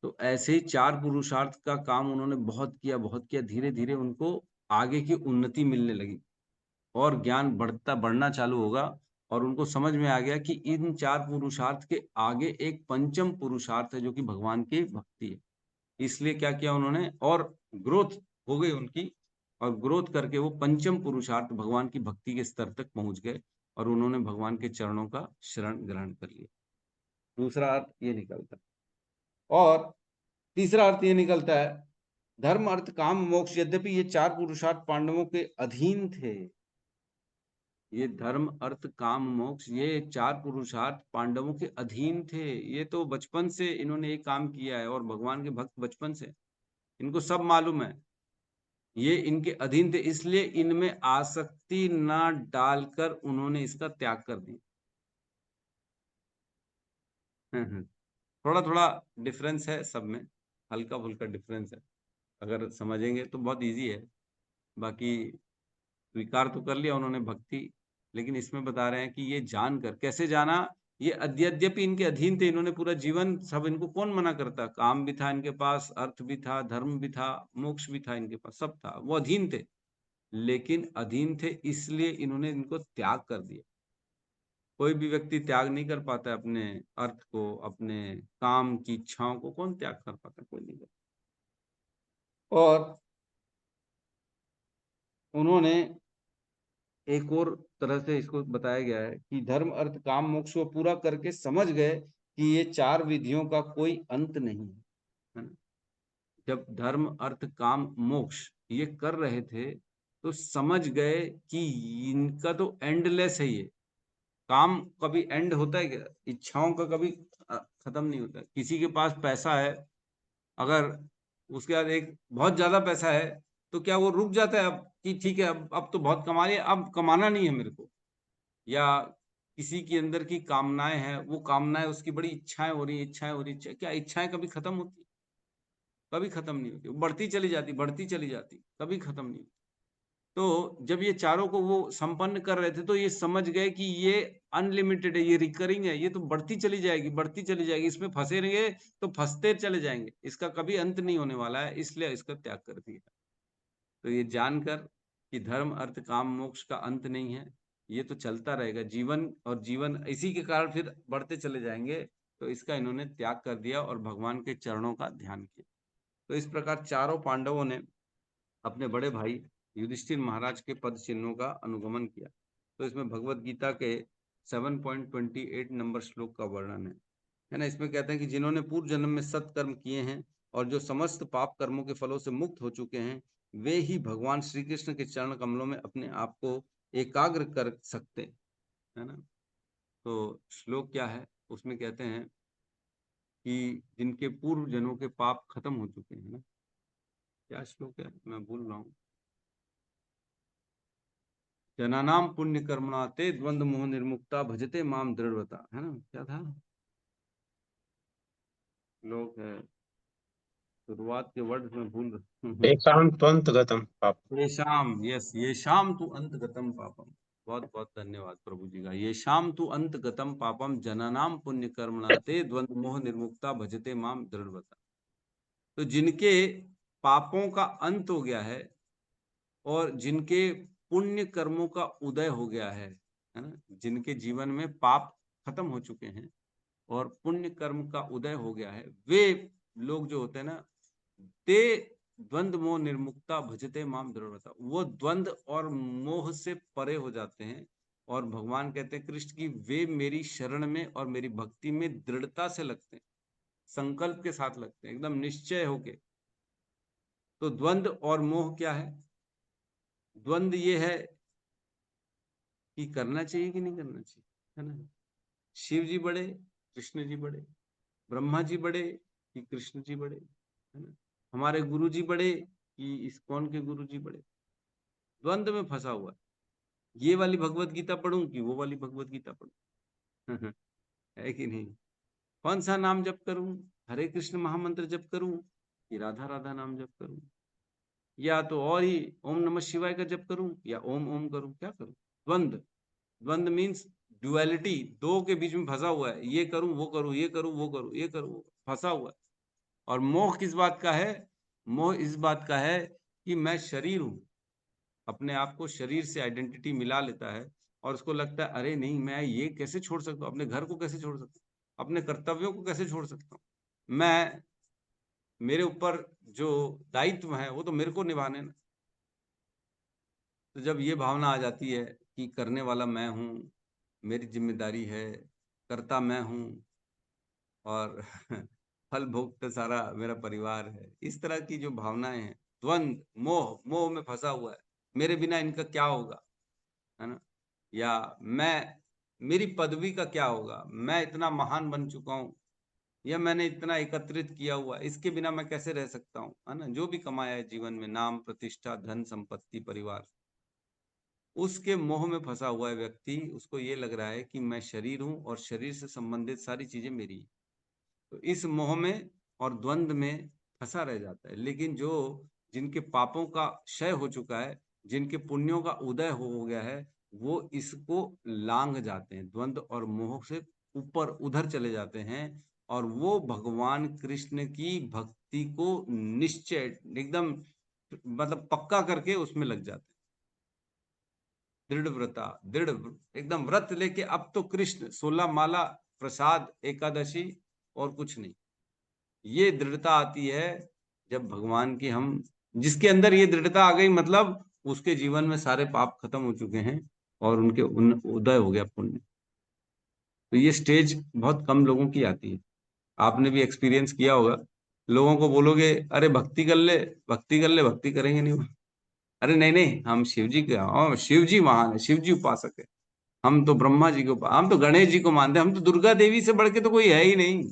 तो ऐसे ही चार पुरुषार्थ का काम उन्होंने बहुत किया, बहुत किया, धीरे धीरे उनको आगे की उन्नति मिलने लगी और ज्ञान बढ़ना चालू होगा, और उनको समझ में आ गया कि इन चार पुरुषार्थ के आगे एक पंचम पुरुषार्थ है जो कि भगवान की भक्ति है। इसलिए क्या किया उन्होंने, और ग्रोथ हो गई उनकी, और ग्रोथ करके वो पंचम पुरुषार्थ भगवान की भक्ति के स्तर तक पहुंच गए, और उन्होंने भगवान के चरणों का शरण ग्रहण कर लिया। दूसरा अर्थ ये निकलता है। और तीसरा अर्थ ये निकलता है, धर्म अर्थ काम मोक्ष, यद्यपि ये चार पुरुषार्थ पांडवों के अधीन थे, ये धर्म अर्थ काम मोक्ष, ये चार पुरुषार्थ पांडवों के अधीन थे। ये तो बचपन से इन्होंने एक काम किया है, और भगवान के भक्त बचपन से, इनको सब मालूम है, ये इनके अधीन थे, इसलिए इनमें आसक्ति ना डालकर उन्होंने इसका त्याग कर दिया। थोड़ा थोड़ा डिफरेंस है सब में, हल्का फुल्का डिफरेंस है। अगर समझेंगे तो बहुत इजी है। बाकी स्वीकार तो कर लिया उन्होंने भक्ति, लेकिन इसमें बता रहे हैं कि ये जानकर, कैसे जाना, ये यद्यपि इनके अधीन थे, इन्होंने पूरा जीवन, सब इनको कौन मना करता, काम भी था इनके पास, अर्थ भी था, धर्म भी था, मोक्ष भी था इनके पास, सब था, वो अधीन थे, लेकिन अधीन थे इसलिए इन्होंने इनको त्याग कर दिया। कोई भी व्यक्ति त्याग नहीं कर पाता है अपने अर्थ को, अपने काम की इच्छाओं को, कौन त्याग कर पाता है, कोई नहीं कर। और उन्होंने एक और तरह से इसको बताया गया है कि धर्म अर्थ काम मोक्ष को पूरा करके समझ गए कि ये चार विधियों का कोई अंत नहीं है ना। जब धर्म अर्थ काम मोक्ष ये कर रहे थे तो समझ गए कि इनका तो एंडलेस है, ये काम कभी एंड होता है क्या, इच्छाओं का कभी खत्म नहीं होता। किसी के पास पैसा है, अगर उसके बाद एक बहुत ज्यादा पैसा है तो क्या वो रुक जाता है अब कि ठीक है अब तो बहुत कमा लिया, अब कमाना नहीं है मेरे को। या किसी के अंदर की कामनाएं हैं, वो कामनाएं उसकी बड़ी इच्छाएं हो रही, इच्छाएं हो रही, क्या इच्छाएं कभी खत्म होती, कभी खत्म नहीं होती, बढ़ती चली जाती, बढ़ती चली जाती, कभी खत्म नहीं होती। तो जब ये चारों को वो संपन्न कर रहे थे तो ये समझ गए कि ये अनलिमिटेड है, ये रिकरिंग है, ये तो बढ़ती चली जाएगी, बढ़ती चली जाएगी, इसमें फंसे रहेंगे तो फंसते चले जाएंगे, इसका कभी अंत नहीं होने वाला है, इसलिए इसका त्याग कर दिया। तो ये जानकर कि धर्म अर्थ काम मोक्ष का अंत नहीं है, ये तो चलता रहेगा जीवन, और जीवन इसी के कारण फिर बढ़ते चले जाएंगे, तो इसका इन्होंने त्याग कर दिया और भगवान के चरणों का ध्यान किया। तो इस प्रकार चारों पांडवों ने अपने बड़े भाई युधिष्ठिर महाराज के पद चिन्हों का अनुगमन किया। तो इसमें भगवत गीता के 7.28 नंबर श्लोक का वर्णन है ना। इसमें कहते हैं कि जिन्होंने पूर्व जन्म में सत्कर्म किए हैं और जो समस्त पाप कर्मों के फलों से मुक्त हो चुके हैं, वे ही भगवान श्री कृष्ण के चरण कमलों में अपने आप को एकाग्र कर सकते है ना। तो श्लोक क्या है, उसमें कहते हैं कि जिनके पूर्व जन्मों के पाप खत्म हो चुके हैं ना, क्या श्लोक है मैं भूल रहा हूँ, जनानाम पुण्य कर्मणा ते द्वंद्व मोह निर्मुक्ता भजते माम दृढ़वता, है ना, क्या था श्लोक है, शुरुआत के वर्ड में भूल रहा एकांत त्वंतगतम पाप। ये शाम, यस, ये शाम तू अंत गतम पापम। बहुत बहुत धन्यवाद प्रभु जी का। ये शाम तू अंत गतम पापम जनानाम पुण्य कर्मणा ते द्वंद्व मोह निर्मुक्ता भजते माम दृढ़वता। तो जिनके पापों का अंत हो गया है और जिनके पुण्य कर्मों का उदय हो गया है ना, जिनके जीवन में पाप खत्म हो चुके हैं और पुण्य कर्म का उदय हो गया है, वे लोग जो होते हैं ना, ते द्वंद्व मोह निर्मुक्ता भजते माम दृढ़वता, वो द्वंद्व और मोह से परे हो जाते हैं। और भगवान कहते हैं कृष्ण की, वे मेरी शरण में और मेरी भक्ति में दृढ़ता से लगते हैं, संकल्प के साथ लगते हैं, एकदम निश्चय होके। तो द्वंद्व और मोह क्या है, द्वंद्व ये है कि करना चाहिए कि नहीं करना चाहिए, है ना। शिव जी बड़े, कृष्ण जी बड़े, ब्रह्मा जी बड़े कि कृष्ण जी बड़े, है ना, हमारे गुरु जी बड़े कि इस्कॉन के गुरु जी बड़े, द्वंद्व में फंसा हुआ है। ये वाली भगवत गीता पढ़ूं कि वो वाली भगवत गीता पढ़ूं है कि नहीं, कौन सा नाम जप करूं, हरे कृष्ण महामंत्र जप करूं कि राधा राधा नाम जप करूं, या तो और ही ओम नमः शिवाय का जप करूं या ओम ओम करूं, क्या करूं। द्वंद्व, द्वंद्व मीन्स ड्युअलिटी, दो के बीच में फंसा हुआ है, ये करूं वो करूं, ये करूं वो करूं, ये करूं वो, फंसा हुआ है। और मोह किस बात का है, मोह इस बात का है कि मैं शरीर हूं, अपने आप को शरीर से आइडेंटिटी मिला लेता है और उसको लगता है अरे नहीं मैं ये कैसे छोड़ सकता हूँ, अपने घर को कैसे छोड़ सकता हूँ, अपने कर्तव्यों को कैसे छोड़ सकता हूँ, मैं, मेरे ऊपर जो दायित्व है वो तो मेरे को निभाने ना। तो जब ये भावना आ जाती है कि करने वाला मैं हूँ, मेरी जिम्मेदारी है, करता मैं हूँ और फल भोगता सारा मेरा परिवार है, इस तरह की जो भावनाएं हैं, द्वंद्व मोह, मोह में फंसा हुआ है, मेरे बिना इनका क्या होगा, है ना, या मैं, मेरी पदवी का क्या होगा, मैं इतना महान बन चुका हूँ या मैंने इतना एकत्रित किया हुआ, इसके बिना मैं कैसे रह सकता हूँ, है ना, जो भी कमाया है जीवन में, नाम प्रतिष्ठा धन संपत्ति परिवार, उसके मोह में फंसा हुआ है व्यक्ति, उसको ये लग रहा है कि मैं शरीर हूं और शरीर से संबंधित सारी चीजें मेरी। तो इस मोह में और द्वंद्व में फंसा रह जाता है। लेकिन जो जिनके पापों का क्षय हो चुका है, जिनके पुण्यों का उदय हो गया है, वो इसको लांघ जाते हैं, द्वंद्व और मोह से ऊपर उधर चले जाते हैं, और वो भगवान कृष्ण की भक्ति को निश्चय एकदम मतलब पक्का करके उसमें लग जाते हैं। दृढ़ व्रता, दृढ़ एकदम व्रत लेके अब तो कृष्ण 16 माला प्रसाद एकादशी और कुछ नहीं। ये दृढ़ता आती है जब भगवान की हम, जिसके अंदर ये दृढ़ता आ गई मतलब उसके जीवन में सारे पाप खत्म हो चुके हैं और उनके उदय हो गया पुण्य। तो ये स्टेज बहुत कम लोगों की आती है। आपने भी एक्सपीरियंस किया होगा। लोगों को बोलोगे अरे भक्ति कर ले, भक्ति कर ले, भक्ति करेंगे नहीं। अरे नहीं नहीं, हम शिव जी के, शिव जी महान है, शिव जी उपासक है, हम तो ब्रह्मा जी को, हम तो गणेश जी को मानते हैं, हम तो दुर्गा देवी से बढ़ के तो कोई है ही नहीं।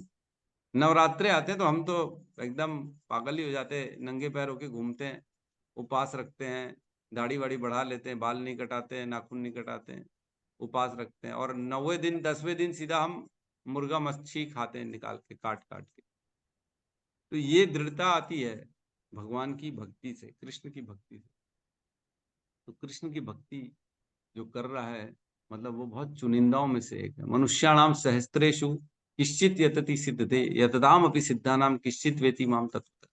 नवरात्रे आते हैं तो हम तो एकदम पागल ही हो जाते हैं, नंगे पैर होके घूमते हैं, उपवास रखते हैं, दाढ़ी वाड़ी बढ़ा लेते हैं, बाल नहीं कटाते हैं, नाखून नहीं कटाते हैं, उपवास रखते हैं, और 9वें दिन 10वें दिन सीधा हम मुर्गा मच्छी खाते हैं, निकाल के काट काट के। तो ये दृढ़ता आती है भगवान की भक्ति से, कृष्ण की भक्ति से। तो कृष्ण की भक्ति जो कर रहा है मतलब वो बहुत चुनिंदाओं में से एक है। मनुष्याणाम सहस्त्रेषु किश्चित यतति सिद्धते यतताम अपि सिद्धानाम किश्चित वेति माम तत्व।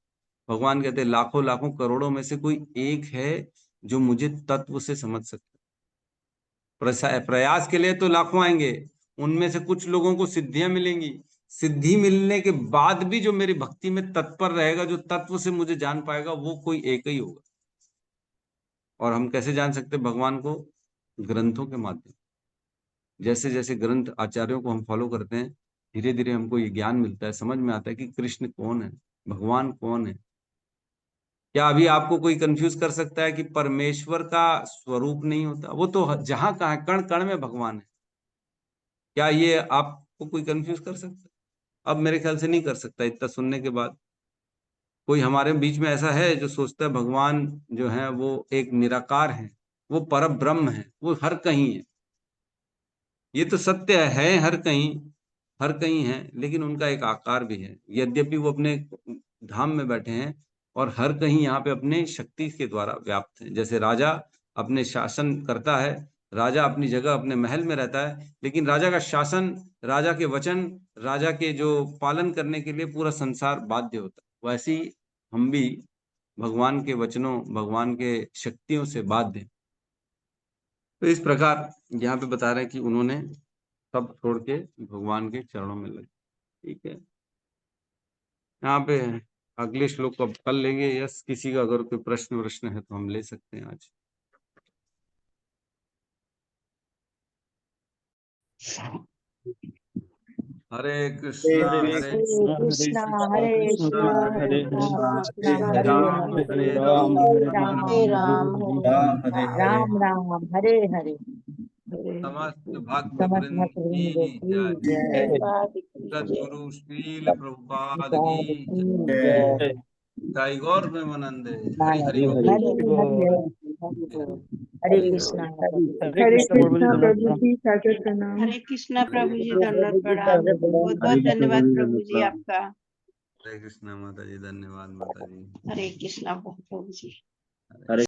भगवान कहते हैं लाखों लाखों करोड़ों में से कोई एक है जो मुझे तत्व से समझ सकता है। प्रयास के लिए तो लाखों आएंगे, उनमें से कुछ लोगों को सिद्धियां मिलेंगी, सिद्धि मिलने के बाद भी जो मेरी भक्ति में तत्पर रहेगा, जो तत्व से मुझे जान पाएगा, वो कोई एक ही होगा। और हम कैसे जान सकते भगवान को? ग्रंथों के माध्यम। जैसे जैसे ग्रंथ आचार्यों को हम फॉलो करते हैं, धीरे धीरे हमको ये ज्ञान मिलता है, समझ में आता है कि कृष्ण कौन है, भगवान कौन है। क्या अभी आपको कोई कंफ्यूज कर सकता है कि परमेश्वर का स्वरूप नहीं होता? वो तो जहां कहा कण कण में भगवान है। क्या ये आपको कोई कंफ्यूज कर सकता है? अब मेरे ख्याल से नहीं कर सकता इतना सुनने के बाद। कोई हमारे बीच में ऐसा है जो सोचता है भगवान जो है वो एक निराकार है, वो पर ब्रह्म है, वो हर कहीं है? ये तो सत्य है, हर कहीं है, लेकिन उनका एक आकार भी है। यद्यपि वो अपने धाम में बैठे हैं और हर कहीं यहाँ पे अपने शक्ति के द्वारा व्याप्त है। जैसे राजा अपने शासन करता है, राजा अपनी जगह अपने महल में रहता है, लेकिन राजा का शासन, राजा के वचन, राजा के जो पालन करने के लिए पूरा संसार बाध्य होता है। वैसे ही हम भी भगवान के वचनों, भगवान के शक्तियों से बाध्य हैं। तो इस प्रकार यहाँ पे बता रहे हैं कि उन्होंने सब छोड़ के भगवान के चरणों में लगे। ठीक है, यहाँ पे अगले श्लोक को अब कल लेंगे। यस, किसी का अगर कोई प्रश्न है तो हम ले सकते हैं आज। हरे कृष्णा हरे कृष्णा हरे कृष्णा हरे कृष्णा हरे हरे राम हरे हरे राम राम राम राम हरे हरे राम राम हरे हरे समस्त भक्त समस्त वृंद भक्तवृंद की की जय। जय सद्गुरु श्रील प्रभुपाद की की जय। जय। जय गौर प्रेमानंदे। हरि हरि बोल। हरे हरे हरे कृष्णा हरे कृष्णा प्रभु जी, सागर प्रणाम। हरे कृष्णा प्रभु जी, दंडवत प्रणाम। बहुत बहुत हरे धन्यवाद कृष्ण प्रभु जी आपका। हरे कृष्णा माता जी, धन्यवाद माता जी। हरे कृष्णा प्रभु जी। हरे